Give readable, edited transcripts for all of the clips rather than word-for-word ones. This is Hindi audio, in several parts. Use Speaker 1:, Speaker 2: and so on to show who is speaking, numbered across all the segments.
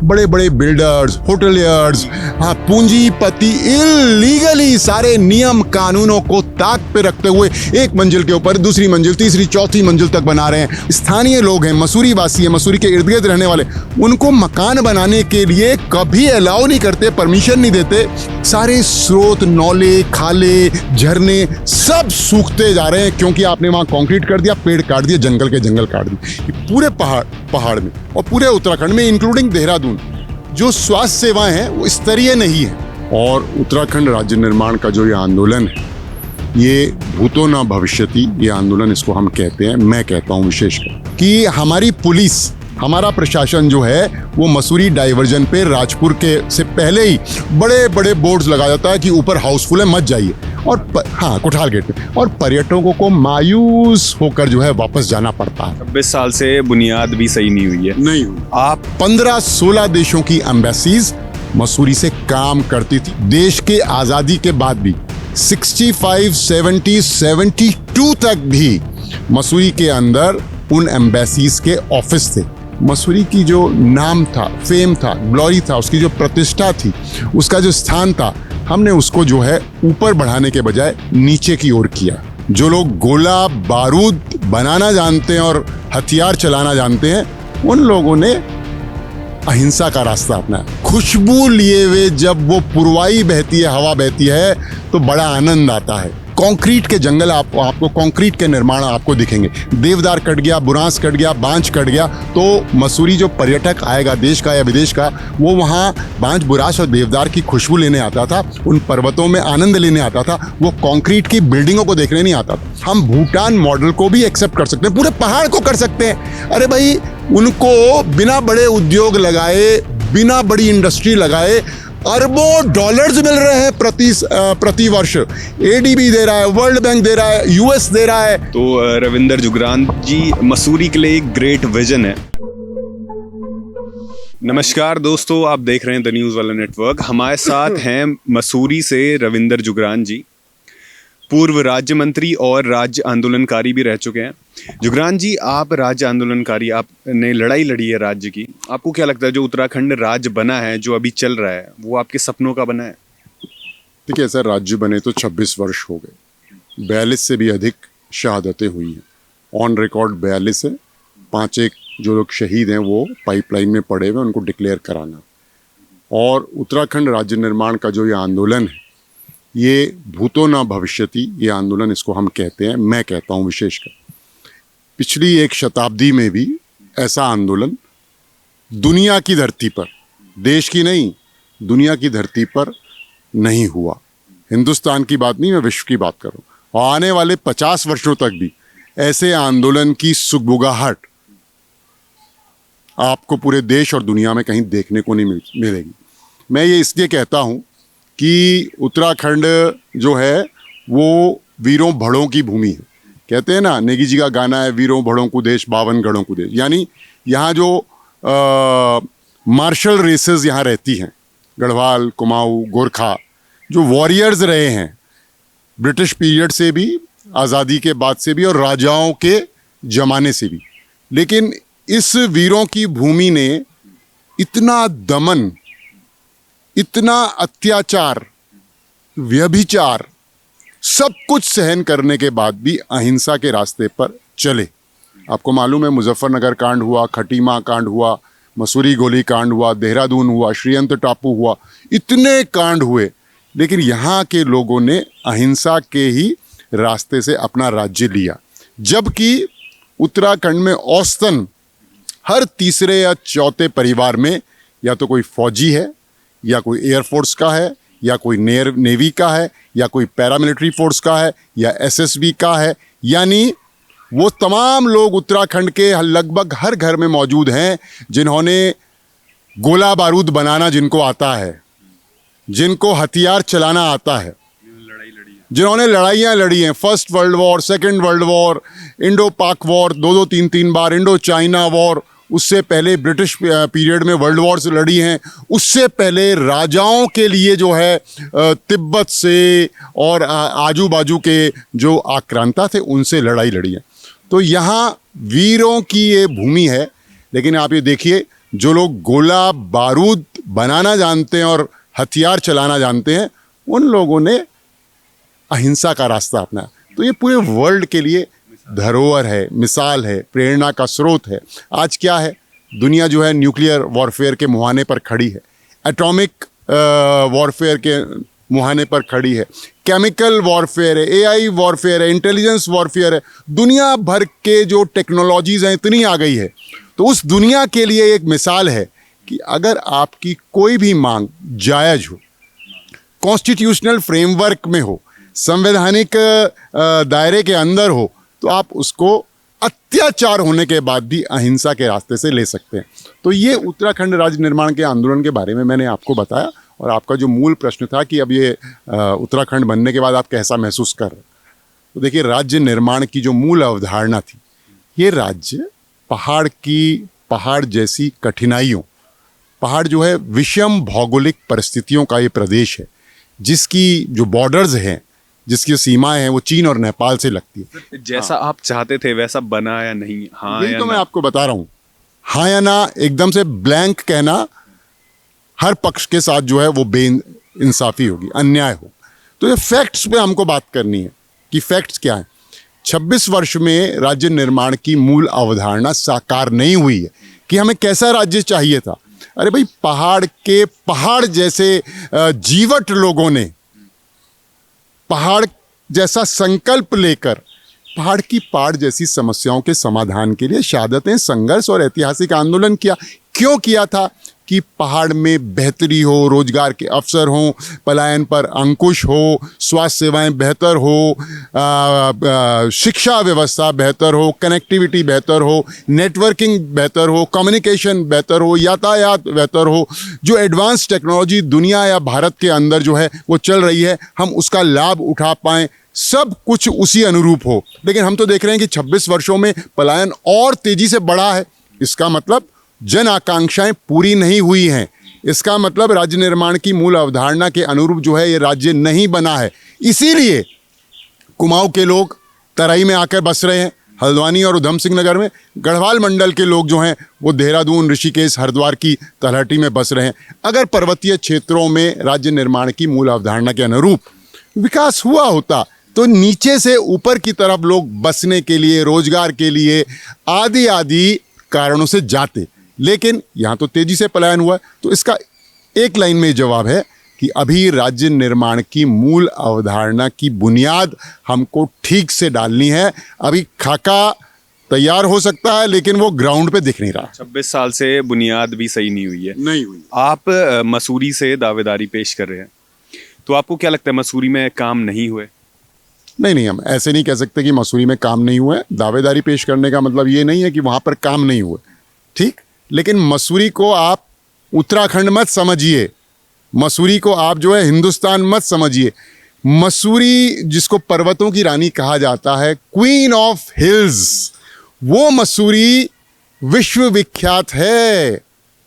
Speaker 1: बड़े बड़े बिल्डर्स, होटलियर्स, हाँ, पूंजीपति इलीगली सारे नियम कानूनों को ताक पे रखते हुए एक मंजिल के ऊपर दूसरी मंजिल, तीसरी, चौथी मंजिल तक बना रहे हैं। स्थानीय लोग हैं, मसूरी वासी हैं, मसूरी के इर्द गिर्द रहने वाले, उनको मकान बनाने के लिए कभी अलाउ नहीं करते, परमिशन नहीं देते। सारे स्रोत, नौले, खाले, झरने सब सूखते जा रहे हैं क्योंकि आपने वहां कंक्रीट कर दिया, पेड़ काट दिए, जंगल के जंगल काट दिए। पूरे पहाड़ में और पूरे उत्तराखंड में इंक्लूडिंग देहरादून जो स्वास्थ्य सेवाएं हैं वो स्तरीय नहीं है। और उत्तराखंड राज्य निर्माण का जो ये आंदोलन है, ये भूतो न भविष्यति, ये आंदोलन इसको हम कहते हैं, मैं कहता हूँ विशेषकर, कि हमारी पुलिस, हमारा प्रशासन जो है वो मसूरी डाइवर्जन पे राजपुर के से पहले ही बड़े बड़े बोर्ड्स लगा जाता है कि ऊपर हाउसफुल है, मत जाइए। और हाँ, कोठाल गेट पे, और पर्यटकों को मायूस होकर जो है वापस जाना पड़ता है।
Speaker 2: 20 साल से बुनियाद भी सही नहीं हुई है।
Speaker 1: नहीं हुई। आप 15-16 देशों की एम्बेसीज मसूरी से काम करती थी। देश के आजादी के बाद भी 65, 70, 72 तक भी मसूरी के अंदर उन एम्बेसीज के ऑफिस थे। मसूरी की जो नाम था, फेम था, ग्लोरी था, उसकी जो प्रतिष्ठा थी, उसका जो स्थान था, हमने उसको जो है ऊपर बढ़ाने के बजाय नीचे की ओर किया। जो लोग गोला बारूद बनाना जानते हैं और हथियार चलाना जानते हैं, उन लोगों ने अहिंसा का रास्ता अपनाया। खुशबू लिए हुए जब वो पुरवाई बहती है, हवा बहती है, तो बड़ा आनंद आता है। कंक्रीट के जंगल आपको कंक्रीट के निर्माण आपको दिखेंगे। देवदार कट गया, बुरांस कट गया, बांज कट गया, तो मसूरी जो पर्यटक आएगा देश का या विदेश का, वो वहाँ बांज, बुरांस और देवदार की खुशबू लेने आता था, उन पर्वतों में आनंद लेने आता था, वो कंक्रीट की बिल्डिंगों को देखने नहीं आता था। हम भूटान मॉडल को भी एक्सेप्ट कर सकते हैं, पूरे पहाड़ को कर सकते हैं। अरे भाई, उनको बिना बड़े उद्योग लगाए, बिना बड़ी इंडस्ट्री लगाए अरबों डॉलर्स मिल रहे हैं प्रति वर्ष। एडीबी दे रहा है, वर्ल्ड बैंक दे रहा है, यूएस दे रहा है।
Speaker 2: तो रविंदर जुगरान जी, मसूरी के लिए एक ग्रेट विजन है। नमस्कार दोस्तों, आप देख रहे हैं द न्यूज़ वाला नेटवर्क। हमारे साथ हैं मसूरी से रविंदर जुगरान जी, पूर्व राज्य मंत्री और राज्य आंदोलनकारी भी रह चुके हैं। जुगरान जी, आप राज्य आंदोलनकारी, आपने लड़ाई लड़ी है राज्य की। आपको क्या लगता है जो उत्तराखंड राज्य बना है, जो अभी चल रहा है, वो आपके सपनों का बना है?
Speaker 1: देखिए, सर, राज्य बने तो 26 वर्ष हो गए, 42 से भी अधिक शहादतें हुई हैं। ऑन रिकॉर्ड 42 है। 5 एक जो लोग शहीद हैं वो पाइपलाइन में पड़े हुए, उनको डिक्लेयर कराना। और उत्तराखंड राज्य निर्माण का जो ये आंदोलन है, ये भूतो न भविष्यति, ये आंदोलन इसको हम कहते हैं, मैं कहता हूँ विशेषकर। पिछली एक शताब्दी में भी ऐसा आंदोलन दुनिया की धरती पर, देश की नहीं, दुनिया की धरती पर नहीं हुआ। हिंदुस्तान की बात नहीं, मैं विश्व की बात कर रहा हूँ। और आने वाले 50 वर्षों तक भी ऐसे आंदोलन की सुगबुगाहट आपको पूरे देश और दुनिया में कहीं देखने को नहीं मिलेगी। मैं ये इसलिए कहता हूँ कि उत्तराखंड जो है वो वीरों भड़ों की भूमि है। कहते हैं ना, नेगी जी का गाना है, वीरों भड़ों को देश, 52 गढ़ों को देश। यानी यहाँ जो मार्शल रेसेस यहाँ रहती हैं, गढ़वाल, कुमाऊँ, गोरखा, जो वॉरियर्स रहे हैं ब्रिटिश पीरियड से भी, आज़ादी के बाद से भी, और राजाओं के ज़माने से भी। लेकिन इस वीरों की भूमि ने इतना दमन, इतना अत्याचार, व्यभिचार, सब कुछ सहन करने के बाद भी अहिंसा के रास्ते पर चले। आपको मालूम है, मुजफ्फरनगर कांड हुआ, खटीमा कांड हुआ, मसूरी गोली कांड हुआ, देहरादून हुआ, श्रीयंत टापू हुआ, इतने कांड हुए, लेकिन यहाँ के लोगों ने अहिंसा के ही रास्ते से अपना राज्य लिया। जबकि उत्तराखंड में औसतन हर तीसरे या चौथे परिवार में या तो कोई फौजी है, या कोई एयरफोर्स का है, या कोई नेवी का है, या कोई पैरामिलिट्री फोर्स का है, या एसएसबी का है। यानी वो तमाम लोग उत्तराखंड के लगभग हर घर में मौजूद हैं जिन्होंने गोला बारूद बनाना जिनको आता है, जिनको हथियार चलाना आता है, जिन्होंने लड़ाइयाँ लड़ी हैं, first world war, second world war, Indo पाक वॉर, 2-2, 3-3 बार, इंडो चाइना वॉर, उससे पहले ब्रिटिश पीरियड में वर्ल्ड वॉर्स लड़ी हैं, उससे पहले राजाओं के लिए जो है तिब्बत से और आजू बाजू के जो आक्रांता थे उनसे लड़ाई लड़ी है। तो यहाँ वीरों की ये भूमि है। लेकिन आप ये देखिए, जो लोग गोला बारूद बनाना जानते हैं और हथियार चलाना जानते हैं, उन लोगों ने अहिंसा का रास्ता अपनाया। तो ये पूरे वर्ल्ड के लिए धरोहर है, मिसाल है, प्रेरणा का स्रोत है। आज क्या है, दुनिया जो है न्यूक्लियर वॉरफेयर के मुहाने पर खड़ी है, एटॉमिक वॉरफेयर के मुहाने पर खड़ी है, केमिकल वॉरफेयर है, एआई वॉरफेयर है, इंटेलिजेंस वॉरफेयर है। दुनिया भर के जो टेक्नोलॉजीज हैं इतनी आ गई है। तो उस दुनिया के लिए एक मिसाल है कि अगर आपकी कोई भी मांग जायज़ हो, कॉन्स्टिट्यूशनल फ्रेमवर्क में हो, संवैधानिक दायरे के अंदर हो, तो आप उसको अत्याचार होने के बाद भी अहिंसा के रास्ते से ले सकते हैं। तो ये उत्तराखंड राज्य निर्माण के आंदोलन के बारे में मैंने आपको बताया। और आपका जो मूल प्रश्न था कि अब ये उत्तराखंड बनने के बाद आप कैसा महसूस कर रहे हैं, तो देखिए, राज्य निर्माण की जो मूल अवधारणा थी, ये राज्य पहाड़ जैसी कठिनाइयों, पहाड़ जो है विषम भौगोलिक परिस्थितियों का ये प्रदेश है, जिसकी जो बॉर्डर्स हैं, जिसकी सीमाएं हैं, वो चीन और नेपाल से लगती है।
Speaker 2: जैसा आप चाहते थे वैसा बना या नहीं? हाँ
Speaker 1: यही
Speaker 2: या
Speaker 1: तो
Speaker 2: ना?
Speaker 1: मैं आपको बता रहा हूँ। हाँ या ना एकदम से ब्लैंक कहना हर पक्ष के साथ जो है वो बेइंसाफी होगी, अन्याय हो। तो ये फैक्ट्स पे हमको बात करनी है कि फैक्ट्स क्या है। 26 वर्ष में राज्य निर्माण की मूल अवधारणा साकार नहीं हुई है कि हमें कैसा राज्य चाहिए था। अरे भाई, पहाड़ जैसे जीवट लोगों ने पहाड़ जैसा संकल्प लेकर पहाड़ की पाड़ जैसी समस्याओं के समाधान के लिए शहादतें, संघर्ष और ऐतिहासिक आंदोलन किया। क्यों किया था? कि पहाड़ में बेहतरी हो, रोजगार के अवसर हों, पलायन पर अंकुश हो, स्वास्थ्य सेवाएं बेहतर हो, शिक्षा व्यवस्था बेहतर हो, कनेक्टिविटी बेहतर हो, नेटवर्किंग बेहतर हो, कम्युनिकेशन बेहतर हो, यातायात बेहतर हो। जो एडवांस टेक्नोलॉजी दुनिया या भारत के अंदर जो है वो चल रही है, हम उसका लाभ उठा पाएँ, सब कुछ उसी अनुरूप हो। लेकिन हम तो देख रहे हैं कि 26 वर्षों में पलायन और तेजी से बढ़ा है। इसका मतलब जन आकांक्षाएं पूरी नहीं हुई हैं। इसका मतलब राज्य निर्माण की मूल अवधारणा के अनुरूप जो है ये राज्य नहीं बना है। इसीलिए कुमाऊं के लोग तराई में आकर बस रहे हैं, हल्द्वानी और उधम सिंह नगर में। गढ़वाल मंडल के लोग जो हैं वो देहरादून, ऋषिकेश, हरिद्वार की तलहटी में बस रहे हैं। अगर पर्वतीय क्षेत्रों में राज्य निर्माण की मूल अवधारणा के अनुरूप विकास हुआ होता तो नीचे से ऊपर की तरफ लोग बसने के लिए, रोजगार के लिए आदि कारणों से जाते। लेकिन यहाँ तो तेजी से पलायन हुआ। तो इसका एक लाइन में जवाब है कि अभी राज्य निर्माण की मूल अवधारणा की बुनियाद हमको ठीक से डालनी है। अभी खाका तैयार हो सकता है लेकिन वो ग्राउंड पे दिख नहीं रहा।
Speaker 2: 26 साल से बुनियाद भी सही नहीं हुई है।
Speaker 1: नहीं हुई।
Speaker 2: आप मसूरी से दावेदारी पेश कर रहे हैं, तो आपको क्या लगता है मसूरी में काम नहीं हुए?
Speaker 1: नहीं, हम ऐसे नहीं कह सकते कि मसूरी में काम नहीं हुआ है। दावेदारी पेश करने का मतलब ये नहीं है कि वहाँ पर काम नहीं हुए, ठीक। लेकिन मसूरी को आप उत्तराखंड मत समझिए, मसूरी को आप जो है हिंदुस्तान मत समझिए। मसूरी, जिसको पर्वतों की रानी कहा जाता है, क्वीन ऑफ हिल्स, वो मसूरी विश्वविख्यात है,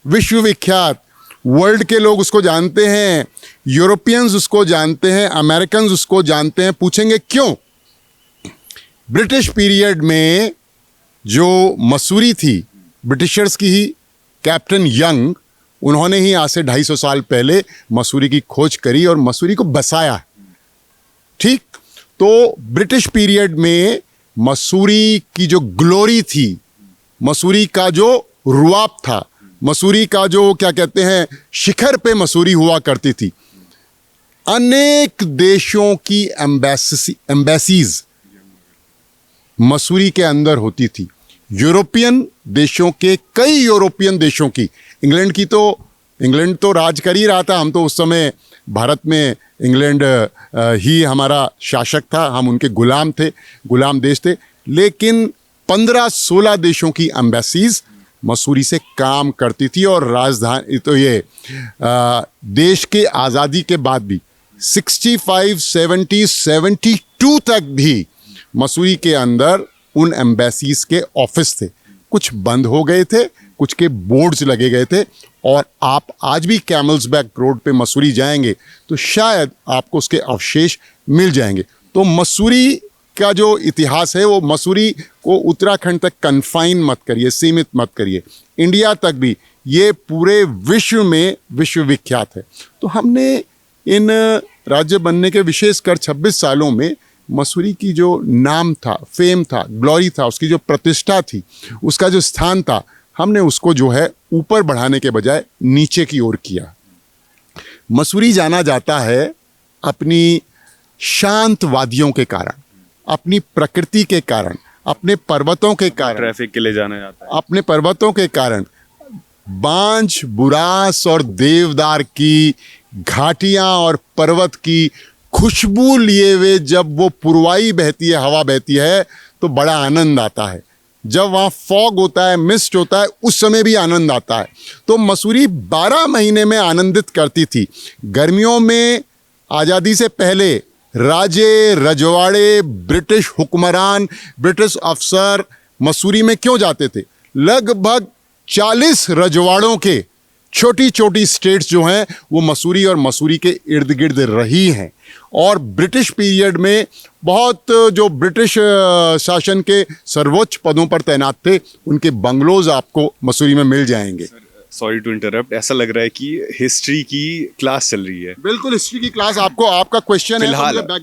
Speaker 1: विश्वविख्यात। वर्ल्ड के लोग उसको जानते हैं, यूरोपियंस उसको जानते हैं, अमेरिकन्स उसको जानते हैं। पूछेंगे क्यों? ब्रिटिश पीरियड में जो मसूरी थी, ब्रिटिशर्स की ही कैप्टन यंग, उन्होंने ही आज से 250 साल पहले मसूरी की खोज करी और मसूरी को बसाया, ठीक। तो ब्रिटिश पीरियड में मसूरी की जो ग्लोरी थी, मसूरी का जो रुआब था, मसूरी का जो क्या कहते हैं शिखर पे मसूरी हुआ करती थी। अनेक देशों की एम्बेसीज मसूरी के अंदर होती थी। यूरोपियन देशों के, कई यूरोपियन देशों की, इंग्लैंड तो राज कर ही रहा था। हम तो उस समय भारत में इंग्लैंड ही हमारा शासक था, हम उनके गुलाम थे, गुलाम देश थे। लेकिन 15-16 देशों की एम्बेसीज मसूरी से काम करती थी। और राजधानी तो ये देश के आज़ादी के बाद भी 65, 70, 72 तक भी मसूरी के अंदर उन एम्बेसीज के ऑफिस थे। कुछ बंद हो गए थे, कुछ के बोर्ड्स लगे गए थे। और आप आज भी कैमल्स बैक रोड पे मसूरी जाएंगे तो शायद आपको उसके अवशेष मिल जाएंगे। तो मसूरी का जो इतिहास है, वो मसूरी को उत्तराखंड तक कन्फाइन मत करिए, सीमित मत करिए। इंडिया तक भी ये पूरे विश्व में विश्वविख्यात है। तो हमने इन राज्य बनने के विशेषकर 26 सालों में मसूरी की जो नाम था, फेम था, ग्लोरी था, उसकी जो प्रतिष्ठा थी, उसका जो स्थान था, हमने उसको जो है ऊपर बढ़ाने के बजाय नीचे की ओर किया। मसूरी जाना जाता है अपनी शांत वादियों के कारण, अपनी प्रकृति के कारण, अपने पर्वतों के कारण,
Speaker 2: ट्रैफिक के लिए जाना जाता है,
Speaker 1: अपने पर्वतों के कारण, बांज, बुरास और देवदार की घाटियां और पर्वत की खुशबू लिए हुए जब वो पुरवाई बहती है, हवा बहती है, तो बड़ा आनंद आता है। जब वहाँ फॉग होता है, मिस्ट होता है, उस समय भी आनंद आता है। तो मसूरी 12 महीने में आनंदित करती थी। गर्मियों में आज़ादी से पहले राजे, रजवाड़े, ब्रिटिश हुक्मरान, ब्रिटिश अफसर मसूरी में क्यों जाते थे? लगभग 40 रजवाड़ों के छोटी छोटी स्टेट्स जो हैं वो मसूरी और मसूरी के इर्द गिर्द रही हैं। और ब्रिटिश पीरियड में बहुत जो ब्रिटिश शासन के सर्वोच्च पदों पर तैनात थे, उनके बंगलोज आपको मसूरी में मिल जाएंगे।
Speaker 2: सॉरी टू इंटरप्ट, ऐसा लग रहा है कि हिस्ट्री की क्लास चल रही है।
Speaker 1: बिल्कुल हिस्ट्री की क्लास। आपको आपका क्वेश्चन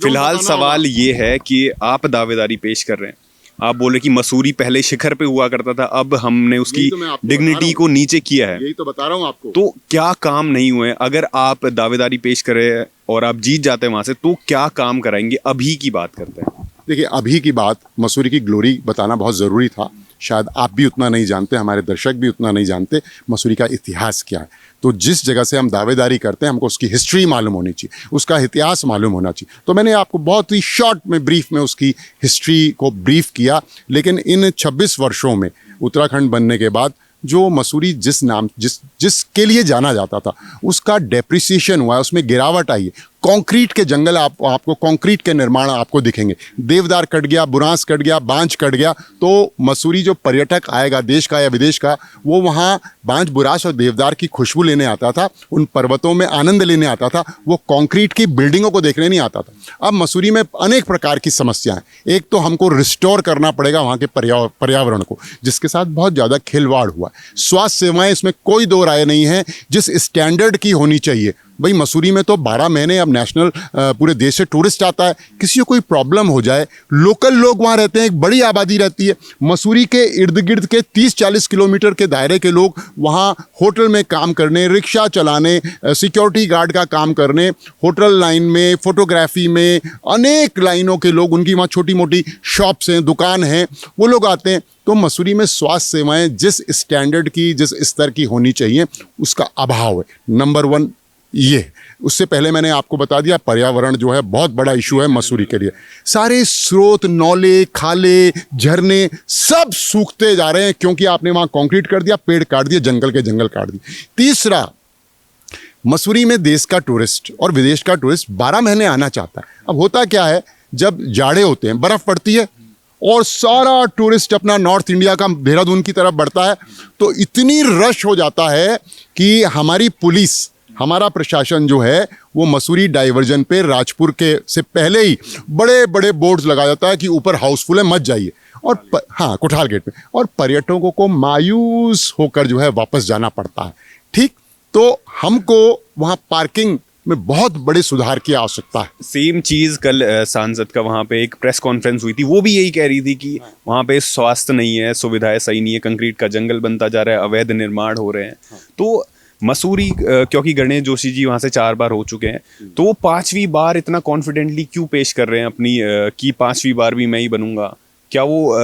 Speaker 2: फिलहाल सवाल ये है कि आप दावेदारी पेश कर रहे हैं, आप बोल रहे कि मसूरी पहले शिखर पे हुआ करता था, अब हमने उसकी डिग्निटी को नीचे किया है।
Speaker 1: यही तो बता रहा हूँ आपको।
Speaker 2: तो क्या काम नहीं हुए? अगर आप दावेदारी पेश करें और आप जीत जाते हैं वहां से, तो क्या काम कराएंगे? अभी की बात करते हैं।
Speaker 1: देखिए, अभी की बात, मसूरी की ग्लोरी बताना बहुत ज़रूरी था। शायद आप भी उतना नहीं जानते, हमारे दर्शक भी उतना नहीं जानते मसूरी का इतिहास क्या है। तो जिस जगह से हम दावेदारी करते हैं, हमको उसकी हिस्ट्री मालूम होनी चाहिए, उसका इतिहास मालूम होना चाहिए। तो मैंने आपको बहुत ही शॉर्ट में, ब्रीफ में उसकी हिस्ट्री को ब्रीफ किया। लेकिन इन 26 वर्षों में उत्तराखंड बनने के बाद जो मसूरी जिसके लिए जाना जाता था, उसका डेप्रिसिएशन हुआ है, उसमें गिरावट आई है। कंक्रीट के जंगल आपको कंक्रीट के निर्माण आपको दिखेंगे। देवदार कट गया, बुरांस कट गया, बांज कट गया। तो मसूरी जो पर्यटक आएगा, देश का या विदेश का, वो वहाँ बांज, बुरांस और देवदार की खुशबू लेने आता था, उन पर्वतों में आनंद लेने आता था, वो कंक्रीट की बिल्डिंगों को देखने नहीं आता था। अब मसूरी में अनेक प्रकार की समस्याएं। एक तो हमको रिस्टोर करना पड़ेगा वहाँ के पर्यावरण को, जिसके साथ बहुत ज़्यादा खिलवाड़ हुआ। स्वास्थ्य सेवाएं, इसमें कोई दो राय नहीं है, जिस स्टैंडर्ड की होनी चाहिए। भाई मसूरी में तो 12 महीने अब नेशनल पूरे देश से टूरिस्ट आता है। किसी को कोई प्रॉब्लम हो जाए, लोकल लोग वहाँ रहते हैं, एक बड़ी आबादी रहती है। मसूरी के इर्द गिर्द के 30-40 किलोमीटर के दायरे के लोग वहाँ होटल में काम करने, रिक्शा चलाने, सिक्योरिटी गार्ड का काम करने, होटल लाइन में, फोटोग्राफी में, अनेक लाइनों के लोग, उनकी वहाँ छोटी मोटी शॉप्स हैं, दुकान हैं, वो लोग आते हैं। तो मसूरी में स्वास्थ्य सेवाएं जिस स्टैंडर्ड की, जिस स्तर की होनी चाहिए, उसका अभाव है। नंबर 1 ये। उससे पहले मैंने आपको बता दिया, पर्यावरण जो है बहुत बड़ा इशू है मसूरी के लिए। सारे स्रोत, नौले, खाले, झरने सब सूखते जा रहे हैं, क्योंकि आपने वहाँ कंक्रीट कर दिया, पेड़ काट दिए, जंगल के जंगल काट दिए। तीसरा, मसूरी में देश का टूरिस्ट और विदेश का टूरिस्ट 12 महीने आना चाहता है। अब होता क्या है, जब जाड़े होते हैं, बर्फ़ पड़ती है और सारा टूरिस्ट अपना नॉर्थ इंडिया का देहरादून की तरफ बढ़ता है, तो इतनी रश हो जाता है कि हमारी पुलिस, हमारा प्रशासन जो है, वो मसूरी डाइवर्जन पे राजपुर के से पहले ही बड़े बड़े बोर्ड्स लगा जाता है कि ऊपर हाउसफुल है, मत जाइए। और हाँ, कोठाल गेट पे, और पर्यटकों को मायूस होकर जो है वापस जाना पड़ता है। ठीक, तो हमको वहाँ पार्किंग में बहुत बड़े सुधार की आवश्यकता है।
Speaker 2: सेम चीज़ कल सांसद का वहाँ पे एक प्रेस कॉन्फ्रेंस हुई थी, वो भी यही कह रही थी कि वहाँ पे स्वास्थ्य नहीं है, सुविधाएं सही नहीं है, कंक्रीट का जंगल बनता जा रहा है, अवैध निर्माण हो रहे हैं। तो मसूरी, क्योंकि गणेश जोशी जी वहाँ से 4 बार हो चुके हैं, तो वो 5वीं बार इतना कॉन्फिडेंटली क्यों पेश कर रहे हैं अपनी कि 5वीं बार भी मैं ही बनूंगा? क्या वो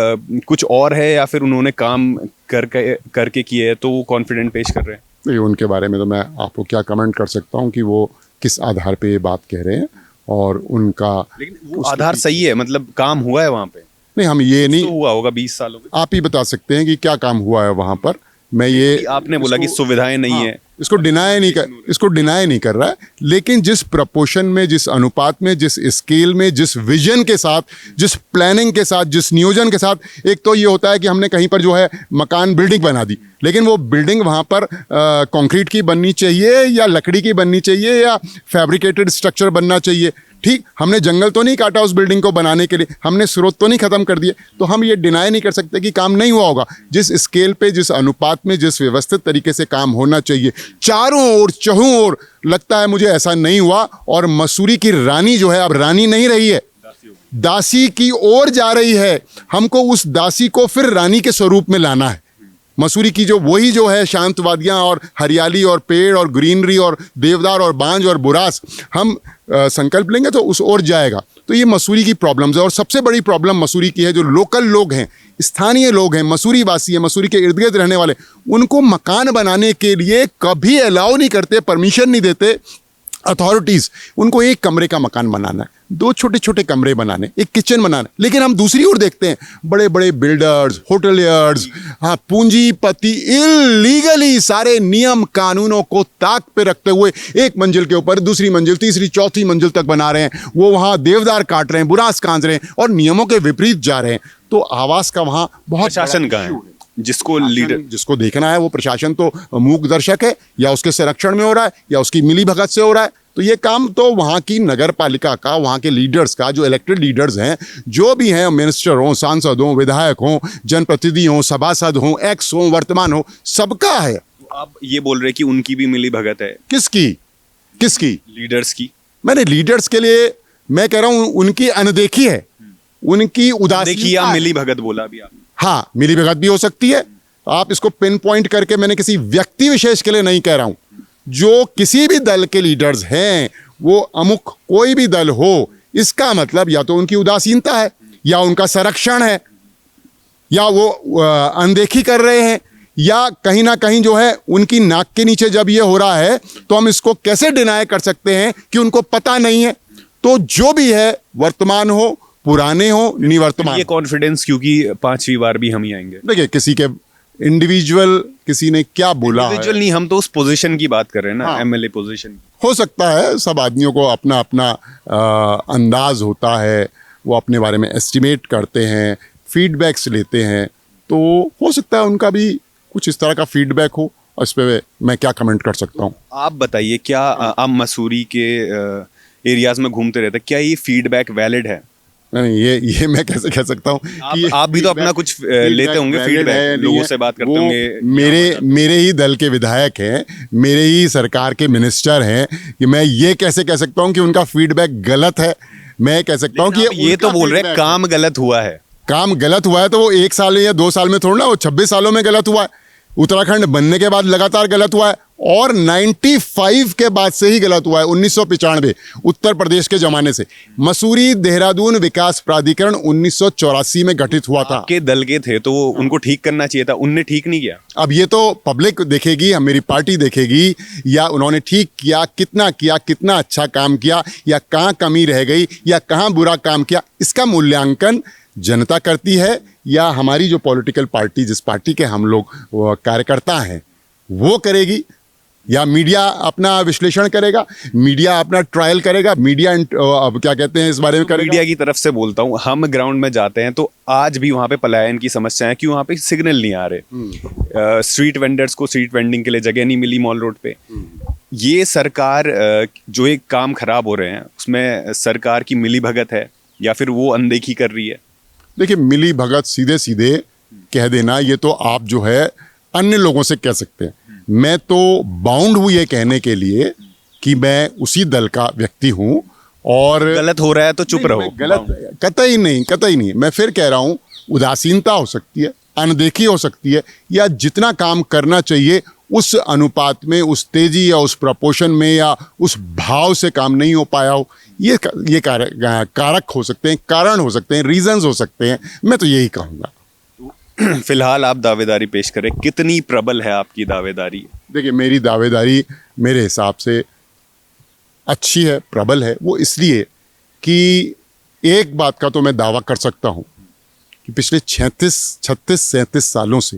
Speaker 2: कुछ और है, या फिर उन्होंने काम करके किए है तो वो कॉन्फिडेंट पेश कर रहे हैं?
Speaker 1: नहीं, उनके बारे में तो मैं आपको क्या कमेंट कर सकता हूँ कि वो किस आधार पे ये बात कह रहे हैं, और उनका,
Speaker 2: लेकिन वो आधार सही है, मतलब काम हुआ है वहाँ पे?
Speaker 1: नहीं, हम ये नहीं,
Speaker 2: तो हुआ होगा 20 सालों में।
Speaker 1: आप ही बता सकते हैं कि क्या काम हुआ है वहाँ पर। मैं ये,
Speaker 2: आपने बोला कि सुविधाएं नहीं है,
Speaker 1: इसको डिनाई नहीं कर रहा है, लेकिन जिस प्रपोर्शन में, जिस अनुपात में, जिस स्केल में, जिस विजन के साथ, जिस प्लानिंग के साथ, जिस नियोजन के साथ, एक तो ये होता है कि हमने कहीं पर जो है मकान बिल्डिंग बना दी, लेकिन वो बिल्डिंग वहाँ पर कंक्रीट की बननी चाहिए या लकड़ी की बननी चाहिए या फैब्रिकेटेड स्ट्रक्चर बनना चाहिए। ठीक, हमने जंगल तो नहीं काटा उस बिल्डिंग को बनाने के लिए, हमने स्रोत तो नहीं खत्म कर दिए, तो हम ये डिनाई नहीं कर सकते कि काम नहीं हुआ होगा। जिस स्केल पे, जिस अनुपात में, जिस व्यवस्थित तरीके से काम होना चाहिए, चारों ओर, चहुं ओर, लगता है मुझे ऐसा नहीं हुआ। और मसूरी की रानी जो है अब रानी नहीं रही है, दासी की ओर जा रही है। हमको उस दासी को फिर रानी के स्वरूप में लाना है। मसूरी की जो वही जो है शांत वादियाँ और हरियाली और पेड़ और ग्रीनरी और देवदार और बांज और बुरास, हम संकल्प लेंगे तो उस ओर जाएगा। तो ये मसूरी की प्रॉब्लम्स है। और सबसे बड़ी प्रॉब्लम मसूरी की है, जो लोकल लोग हैं, स्थानीय लोग हैं, मसूरी वासी हैं, मसूरी के इर्द गिर्द रहने वाले, उनको मकान बनाने के लिए कभी अलाउ नहीं करते, परमिशन नहीं देते अथॉरिटीज़। उनको एक कमरे का मकान बनाना है, 2 छोटे छोटे कमरे बनाने, एक किचन बनाना। लेकिन हम दूसरी ओर देखते हैं, बड़े बड़े बिल्डर्स, होटलियर्स, हाँ, पूंजीपति इलीगली सारे नियम कानूनों को ताक पे रखते हुए एक मंजिल के ऊपर दूसरी मंजिल, तीसरी, चौथी मंजिल तक बना रहे हैं। वो वहाँ देवदार काट रहे हैं, बुरास कांच रहे हैं और नियमों के विपरीत जा रहे हैं। तो आवास का वहाँ बहुत
Speaker 2: प्रशासन का है, जिसको लीडर,
Speaker 1: जिसको देखना है वो प्रशासन तो मूक दर्शक है, या उसके संरक्षण में हो रहा है या उसकी मिली भगत से हो रहा है। तो ये काम तो वहाँ की नगर पालिका का, वहाँ के लीडर्स का, जो इलेक्टेड लीडर्स हैं, जो भी हैं, मिनिस्टर हों, सांसद हों, विधायक हों, जनप्रतिनिधि हों, सभासद हों, एक्स हों, वर्तमान हो, सबका है।
Speaker 2: आप ये बोल रहे कि उनकी भी मिली भगत है?
Speaker 1: किसकी?
Speaker 2: लीडर्स की।
Speaker 1: मैंने लीडर्स के लिए मैं कह रहा हूँ उनकी अनदेखी है, उनकी उदासी।
Speaker 2: देखिए, आप मिली भगत बोला अभी आपने।
Speaker 1: हाँ, मिली भगत भी हो सकती है। आप इसको पिन पॉइंट करके, मैंने किसी व्यक्ति विशेष के लिए नहीं कह रहा हूं। जो किसी भी दल के लीडर्स हैं, वो अमुक कोई भी दल हो, इसका मतलब या तो उनकी उदासीनता है, या उनका संरक्षण है, या वो अनदेखी कर रहे हैं, या कहीं ना कहीं जो है उनकी नाक के नीचे जब ये हो रहा है तो हम इसको कैसे डिनाई कर सकते हैं कि उनको पता नहीं है। तो जो भी है, वर्तमान हो, पुराने हो, निवर्तमान।
Speaker 2: ये कॉन्फिडेंस क्योंकि 5वीं बार भी हम ही आएंगे।
Speaker 1: देखिए, किसी के इंडिविजुअल, किसी ने क्या बोला है,
Speaker 2: इंडिविजुअल नहीं, हम तो उस पोजीशन की बात कर रहे हैं ना, एमएलए पोजीशन।
Speaker 1: हो सकता है सब आदमियों को अपना अपना अंदाज होता है, वो अपने बारे में एस्टिमेट करते हैं, फीडबैक्स लेते हैं। तो हो सकता है उनका भी कुछ इस तरह का फीडबैक हो, और इस पर मैं क्या कमेंट कर सकता हूँ।
Speaker 2: आप बताइए, क्या आप मसूरी के एरियाज में घूमते रहते, क्या ये फीडबैक वैलिड है?
Speaker 1: नहीं, ये मैं कैसे कह सकता हूँ कि
Speaker 2: आप भी तो अपना कुछ लेते होंगे फीडबैक, लोगों से बात करते होंगे।
Speaker 1: मेरे ही दल के विधायक हैं, मेरे ही सरकार के मिनिस्टर हैं, कि मैं ये कैसे कह सकता हूँ कि उनका फीडबैक गलत है। मैं कह सकता हूँ कि
Speaker 2: ये तो बोल रहे हैं काम गलत हुआ है।
Speaker 1: काम गलत हुआ है तो वो 1 साल या 2 साल में थोड़ा ना, वो 26 सालों में गलत हुआ है। उत्तराखंड बनने के बाद लगातार गलत हुआ है, और 95 के बाद से ही गलत हुआ है। 1995 उत्तर प्रदेश के जमाने से। मसूरी देहरादून विकास प्राधिकरण 1984 में गठित हुआ था।
Speaker 2: आपके दल के थे तो उनको ठीक करना चाहिए था, उनने ठीक नहीं किया।
Speaker 1: अब ये तो पब्लिक देखेगी, मेरी पार्टी देखेगी, या उन्होंने ठीक किया, कितना अच्छा काम किया, या कहाँ कमी रह गई, या कहाँ बुरा काम किया, इसका मूल्यांकन जनता करती है, या हमारी जो पॉलिटिकल पार्टी, जिस पार्टी के हम लोग कार्यकर्ता हैं, वो करेगी, या मीडिया अपना विश्लेषण करेगा, मीडिया अपना ट्रायल करेगा, मीडिया अब क्या कहते हैं इस बारे में करेगा।
Speaker 2: मीडिया की तरफ से बोलता हूँ, हम ग्राउंड में जाते हैं तो आज भी वहाँ पे पलायन की समस्या है कि वहाँ पे सिग्नल नहीं आ रहे। स्ट्रीट वेंडर्स को स्ट्रीट वेंडिंग के लिए जगह नहीं मिली मॉल रोड पे। ये सरकार जो एक काम खराब हो रहे हैं, उसमें सरकार की मिली भगत है या फिर वो अनदेखी कर रही है?
Speaker 1: देखिए, मिली भगत सीधे सीधे कह देना, ये तो आप जो है अन्य लोगों से कह सकते हैं। मैं तो बाउंड हूँ ये कहने के लिए कि मैं उसी दल का व्यक्ति हूँ, और
Speaker 2: गलत हो रहा है तो चुप रहो।
Speaker 1: गलत कतई नहीं। मैं फिर कह रहा हूँ, उदासीनता हो सकती है, अनदेखी हो सकती है, या जितना काम करना चाहिए उस अनुपात में, उस तेजी या उस प्रपोर्शन में या उस भाव से काम नहीं हो पाया हो। ये कारक हो सकते हैं, कारण हो सकते हैं, रीजंस हो सकते हैं। मैं तो यही कहूँगा।
Speaker 2: फिलहाल आप दावेदारी पेश करें, कितनी प्रबल है आपकी दावेदारी?
Speaker 1: देखिए, मेरी दावेदारी मेरे हिसाब से अच्छी है, प्रबल है। वो इसलिए कि एक बात का तो मैं दावा कर सकता हूँ कि पिछले 36-37 सालों से,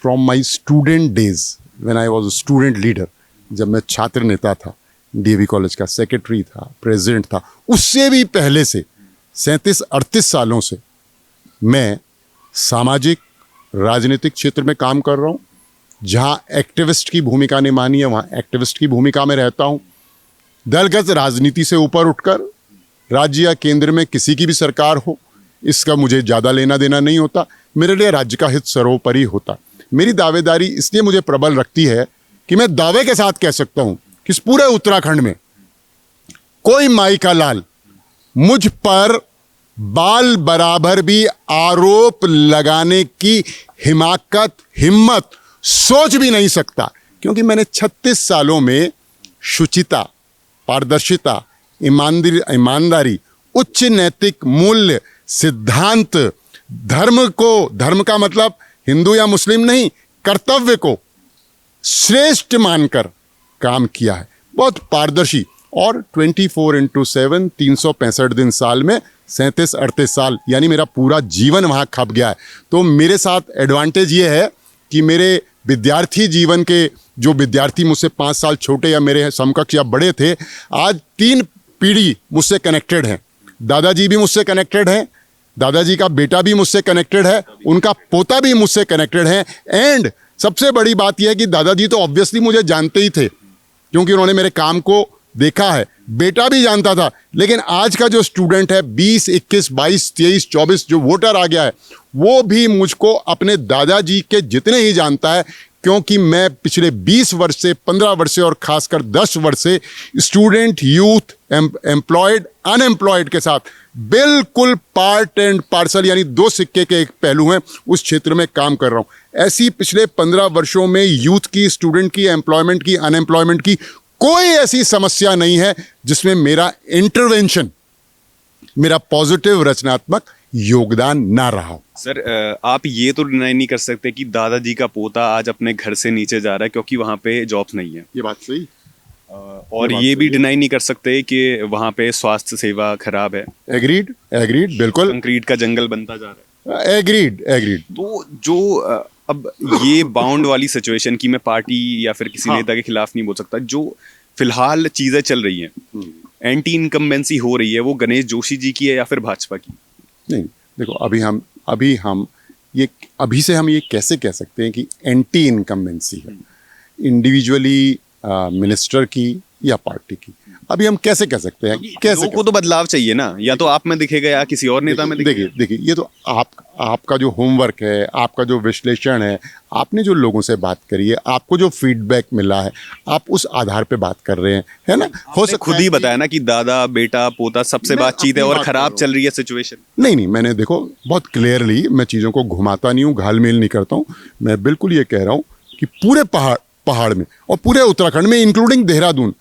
Speaker 1: from my student days when I was a student leader, जब मैं छात्र नेता था, डीएवी कॉलेज का सेक्रेटरी था, प्रेसिडेंट था, उससे भी पहले से 37-38 सालों से मैं सामाजिक राजनीतिक क्षेत्र में काम कर रहा हूँ। जहाँ एक्टिविस्ट की भूमिका निभानी है वहाँ एक्टिविस्ट की भूमिका में रहता हूँ। दलगत राजनीति से ऊपर उठकर राज्य या केंद्र में किसी की भी सरकार हो, इसका मुझे ज़्यादा लेना देना नहीं होता। मेरे लिए राज्य का हित सर्वोपरि होता। मेरी दावेदारी इसलिए मुझे प्रबल रखती है कि मैं दावे के साथ कह सकता हूँ कि इस पूरे उत्तराखंड में कोई माई का लाल मुझ पर बाल बराबर भी आरोप लगाने की हिम्मत सोच भी नहीं सकता, क्योंकि मैंने 36 सालों में शुचिता, पारदर्शिता, ईमानदारी, उच्च नैतिक मूल्य, सिद्धांत, धर्म का मतलब हिंदू या मुस्लिम नहीं, कर्तव्य को श्रेष्ठ मानकर काम किया है। बहुत पारदर्शी, और 24/7 365 दिन साल में 37-38 साल, यानी मेरा पूरा जीवन वहाँ खप गया है। तो मेरे साथ एडवांटेज ये है कि मेरे विद्यार्थी जीवन के जो विद्यार्थी मुझसे 5 साल छोटे या मेरे समकक्ष या बड़े थे, आज 3 पीढ़ी मुझसे कनेक्टेड हैं। दादाजी भी मुझसे कनेक्टेड हैं, दादाजी का बेटा भी मुझसे कनेक्टेड है, उनका पोता भी मुझसे कनेक्टेड है। एंड सबसे बड़ी बात यह है कि दादाजी तो ऑब्वियसली मुझे जानते ही थे, क्योंकि उन्होंने मेरे काम को देखा है। बेटा भी जानता था, लेकिन आज का जो स्टूडेंट है 20, 21, 22, 23, 24 जो वोटर आ गया है, वो भी मुझको अपने दादाजी के जितने ही जानता है, क्योंकि मैं पिछले 20 वर्ष से, 15 वर्ष से और खासकर 10 वर्ष से स्टूडेंट, यूथ, एम्प्लॉयड, अनएम्प्लॉयड के साथ बिल्कुल पार्ट एंड पार्सल, यानी 2 सिक्के के एक पहलू हैं, उस क्षेत्र में काम कर रहा हूं। ऐसी पिछले 15 वर्षों में यूथ की, स्टूडेंट की, एम्प्लॉयमेंट की, अनएम्प्लॉयमेंट की कोई ऐसी समस्या नहीं है जिसमें मेरा इंटरवेंशन, मेरा पॉजिटिव रचनात्मक योगदान ना रहा हो।
Speaker 2: सर, आप ये तो डिनाई नहीं कर सकते कि दादाजी का पोता आज अपने घर से नीचे जा रहा है क्योंकि वहाँ पे जॉब्स नहीं है।
Speaker 1: ये बात सही।
Speaker 2: और ये भी डिनाई नहीं कर सकते कि वहाँ पे स्वास्थ्य सेवा खराब है।
Speaker 1: एग्रीड, बिल्कुल।
Speaker 2: कंक्रीट का जंगल बनता जा रहा है।
Speaker 1: एग्रीड।
Speaker 2: तो जो अब ये बाउंड वाली सिचुएशन की मैं पार्टी या फिर किसी नेता के खिलाफ नहीं बोल सकता, जो फिलहाल चीजें चल रही हैं, एंटी इनकम्बेंसी हो रही है, वो गणेश जोशी जी की है या फिर भाजपा की?
Speaker 1: नहीं, देखो, अभी से हम ये कैसे कह सकते हैं कि एंटी इनकम्बेंसी है, इंडिविजुअली मिनिस्टर की या पार्टी की? अभी हम कैसे कह सकते हैं?
Speaker 2: लोगों को तो बदलाव चाहिए ना, या तो आप में दिखेगा या किसी और नेता में दिखेगा।
Speaker 1: देखिए, ये तो आपका जो होमवर्क है, आपका जो विश्लेषण है, आपने जो लोगों से बात करी है, आपको जो फीडबैक मिला है, आप उस आधार पे बात कर रहे हैं, है ना? हो सकता
Speaker 2: खुद ही बताया ना कि दादा, बेटा, पोता सबसे बातचीत है और खराब चल रही है सिचुएशन।
Speaker 1: नहीं, मैंने देखो बहुत क्लियरली, मैं चीज़ों को घुमाता नहीं हूँ, घालमेल नहीं करता हूँ। मैं बिल्कुल ये कह रहा हूँ कि पूरे पहाड़ में और पूरे उत्तराखंड में, इंक्लूडिंग देहरादून,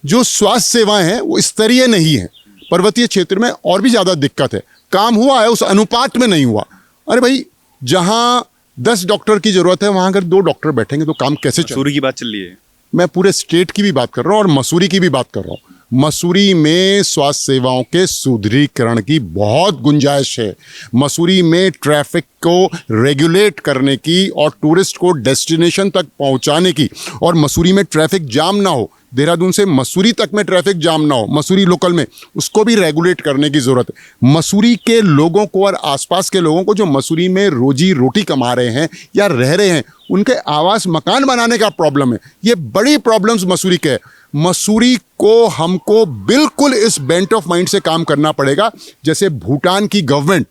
Speaker 1: जो स्वास्थ्य सेवाएं हैं वो स्तरीय नहीं है। पर्वतीय क्षेत्र में और भी ज़्यादा दिक्कत है। काम हुआ है, उस अनुपात में नहीं हुआ। अरे भाई, जहां 10 डॉक्टर की जरूरत है, वहां अगर 2 डॉक्टर बैठेंगे तो काम कैसे चलेगा?
Speaker 2: मसूरी की बात चल रही है।
Speaker 1: मैं पूरे स्टेट की भी बात कर रहा हूं और मसूरी की भी बात कर रहा हूं। मसूरी में स्वास्थ्य सेवाओं के सुदृढ़ीकरण की बहुत गुंजाइश है। मसूरी में ट्रैफिक को रेगुलेट करने की और टूरिस्ट को डेस्टिनेशन तक पहुंचाने की, और मसूरी में ट्रैफिक जाम ना हो, देहरादून से मसूरी तक में ट्रैफिक जाम ना हो, मसूरी लोकल में, उसको भी रेगुलेट करने की ज़रूरत है। मसूरी के लोगों को और आसपास के लोगों को जो मसूरी में रोजी रोटी कमा रहे हैं या रह रहे हैं, उनके आवास मकान बनाने का प्रॉब्लम है। ये बड़ी प्रॉब्लम्स मसूरी के। मसूरी को हमको बिल्कुल इस बेंट ऑफ माइंड से काम करना पड़ेगा, जैसे भूटान की government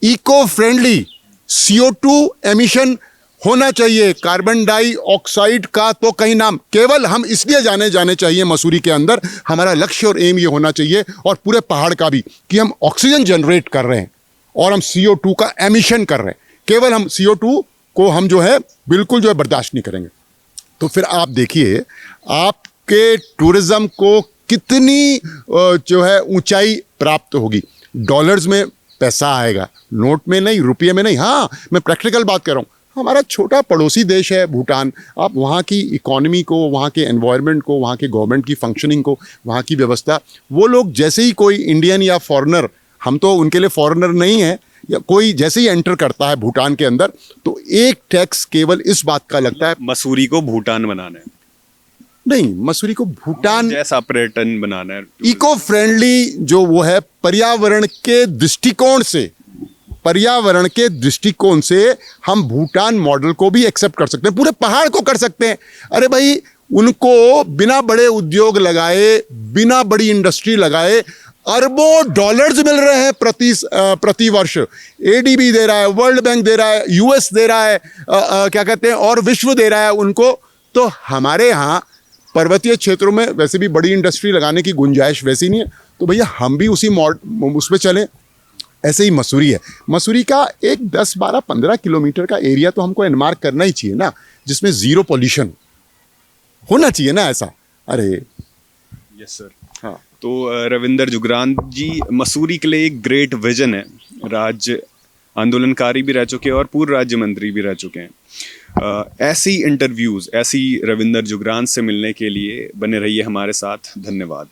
Speaker 1: eco friendly CO2 emission होना चाहिए, कार्बन डाइऑक्साइड का तो कहीं नाम, केवल हम इसलिए जाने चाहिए मसूरी के अंदर, हमारा लक्ष्य और एम ये होना चाहिए, और पूरे पहाड़ का भी, कि हम ऑक्सीजन जनरेट कर रहे हैं और हम CO2 का एमिशन कर रहे हैं। केवल हम CO2 को हम जो है बिल्कुल जो है बर्दाश्त नहीं करेंगे। तो फिर आप देखिए, आपके टूरिज्म को कितनी जो है ऊंचाई प्राप्त होगी। डॉलर्स में पैसा आएगा, नोट में नहीं, रुपये में नहीं। हाँ, मैं प्रैक्टिकल बात कर रहा हूँ। हमारा छोटा पड़ोसी देश है भूटान। आप वहाँ की इकोनॉमी को, वहाँ के एनवायरनमेंट को, वहाँ के गवर्नमेंट की फंक्शनिंग को, वहाँ की व्यवस्था, वो लोग जैसे ही कोई इंडियन या फॉरेनर, हम तो उनके लिए फॉरेनर नहीं है, या कोई जैसे ही एंटर करता है भूटान के अंदर, तो एक टैक्स केवल इस बात का लगता है,
Speaker 2: मसूरी को भूटान बनाना है।
Speaker 1: नहीं, मसूरी को भूटान
Speaker 2: जैसा पर्यटन बनाना है।
Speaker 1: इको फ्रेंडली जो वो है, पर्यावरण के दृष्टिकोण से हम भूटान मॉडल को भी एक्सेप्ट कर सकते हैं, पूरे पहाड़ को कर सकते हैं। अरे भाई, उनको बिना बड़े उद्योग लगाए, बिना बड़ी इंडस्ट्री लगाए अरबों डॉलर्स मिल रहे हैं प्रति वर्ष। एडीबी दे रहा है, वर्ल्ड बैंक दे रहा है, यूएस दे रहा है, क्या कहते हैं, और विश्व दे रहा है उनको। तो हमारे यहाँ पर्वतीय क्षेत्रों में वैसे भी बड़ी इंडस्ट्री लगाने की गुंजाइश वैसी नहीं है, तो भैया हम भी उस पर चलें। ऐसे ही मसूरी है, मसूरी का एक 10-12-15 किलोमीटर का एरिया तो हमको एनमार्क करना ही चाहिए ना, जिसमें जीरो पॉल्यूशन होना चाहिए ना ऐसा। अरे
Speaker 2: यस सर।
Speaker 1: हाँ,
Speaker 2: तो रविंदर जुगरान जी मसूरी के लिए एक ग्रेट विजन है, राज्य आंदोलनकारी भी रह चुके हैं और पूर्व राज्य मंत्री भी रह चुके हैं। ऐसी इंटरव्यूज़, ऐसी रविंदर जुगरान से मिलने के लिए बने रहिए हमारे साथ। धन्यवाद।